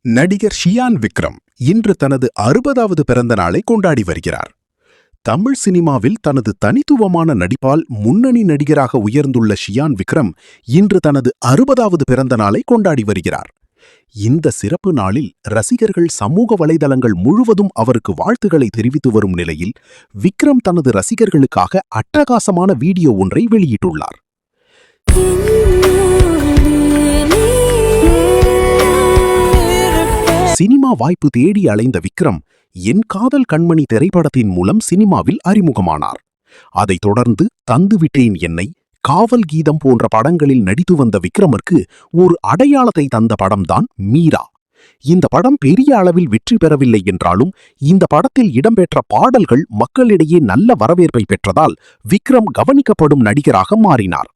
நடிகர் ஷியான் விக்ரம் இன்று தனது 60வது பிறந்த நாளை கொண்டாடி வருகிறார். தமிழ் சினிமாவில் தனது தனித்துவமான நடிப்பால் முன்னணி நடிகராக உயர்ந்துள்ள ஷியான் விக்ரம் இன்று தனது 60வது பிறந்த நாளை கொண்டாடி வருகிறார். இந்த சிறப்பு நாளில் ரசிகர்கள் சமூக வலைதளங்கள் முழுவதும் அவருக்கு வாழ்த்துக்களை தெரிவித்து வரும் நிலையில் விக்ரம் தனது ரசிகர்களுக்காக அட்டகாசமான வீடியோ ஒன்றை வெளியிட்டுள்ளார். சினிமா வாய்ப்பு தேடி அலைந்த விக்ரம் என் காதல் கண்மணி திரைப்படத்தின் மூலம் சினிமாவில் அறிமுகமானார். அதைத் தொடர்ந்து தந்துவிட்டேன் என்னை, காவல் கீதம் போன்ற படங்களில் நடித்து வந்த விக்ரமிற்கு ஒரு அடையாளத்தை தந்த படம்தான் மீரா. இந்த படம் பெரிய அளவில் வெற்றி பெறவில்லை என்றாலும் இந்த படத்தில் இடம்பெற்ற பாடல்கள் மக்களிடையே நல்ல வரவேற்பை பெற்றதால் விக்ரம் கவனிக்கப்படும் நடிகராக மாறினார்.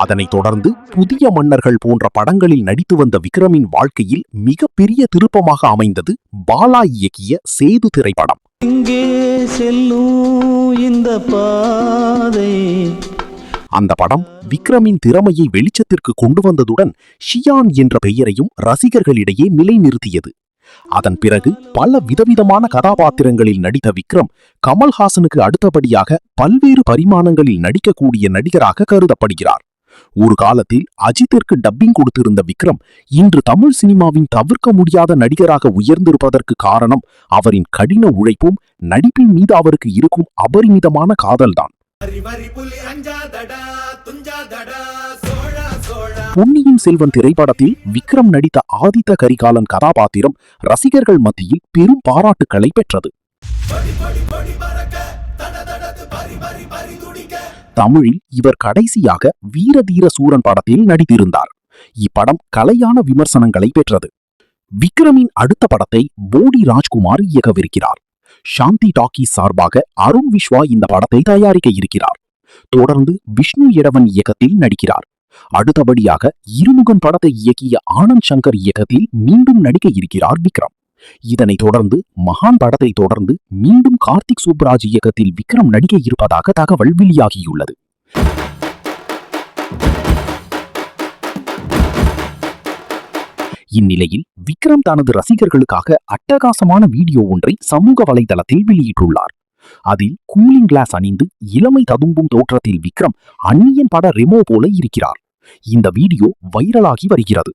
அதனைத் தொடர்ந்து புதிய மன்னர்கள் போன்ற படங்களில் நடித்து வந்த விக்ரமின் வாழ்க்கையில் மிகப்பெரிய திருப்பமாக அமைந்தது பாலா இயக்கிய சேது திரைப்படம். அந்த படம் விக்ரமின் திறமையை வெளிச்சத்திற்கு கொண்டு வந்ததுடன் ஷியான் என்ற பெயரையும் ரசிகர்களிடையே நிலைநிறுத்தியது. அதன் பிறகு பல விதவிதமான கதாபாத்திரங்களில் நடித்த விக்ரம் கமல்ஹாசனுக்கு அடுத்தபடியாக பல்வேறு பரிமாணங்களில் நடிக்கக்கூடிய நடிகராக கருதப்படுகிறார். ஒரு காலத்தில் அஜித்திற்கு டப்பிங் கொடுத்திருந்த விக்ரம் இன்று தமிழ் சினிமாவின் தவிர்க்க முடியாத நடிகராக உயர்ந்திருப்பதற்கு காரணம் அவரின் கடின உழைப்பும் நடிப்பின் மீது அவருக்கு இருக்கும் அபரிமிதமான காதல்தான். பொன்னியின் செல்வன் திரைப்படத்தில் விக்ரம் நடித்த ஆதித்த கரிகாலன் கதாபாத்திரம் ரசிகர்கள் மத்தியில் பெரும் பாராட்டுக்களை பெற்றது. தமிழில் இவர் கடைசியாக வீரதீர சூரன் படத்தில் நடித்திருந்தார். இப்படம் கலையான விமர்சனங்களை பெற்றது. விக்ரமின் அடுத்த படத்தை போடி ராஜ்குமார் இயக்கவிருக்கிறார். சாந்தி டாக்கீஸ் சார்பாக அருண் விஸ்வா இந்த படத்தை தயாரிக்க இருக்கிறார். தொடர்ந்து விஷ்ணு எடவன் இயக்கத்தில் நடிக்கிறார். அடுத்தபடியாக இருமுகன் படத்தை இயக்கிய ஆனந்த் சங்கர் இயக்கத்தில் மீண்டும் நடிக்க இருக்கிறார் விக்ரம். இதனைத் தொடர்ந்து மகான் படத்தை தொடர்ந்து மீண்டும் கார்த்திக் சுப்ராஜ் இயக்கத்தில் விக்ரம் நடிக்க இருப்பதாக தகவல் வெளியாகியுள்ளது. இந்நிலையில் விக்ரம் தனது ரசிகர்களுக்காக அட்டகாசமான வீடியோ ஒன்றை சமூக வலைதளத்தில் வெளியிட்டுள்ளார். அதில் கூலிங் கிளாஸ் அணிந்து இளமை ததும்பும் தோற்றத்தில் விக்ரம் அந்நியன் பட ரெமோ போல இருக்கிறார். இந்த வீடியோ வைரலாகி வருகிறது.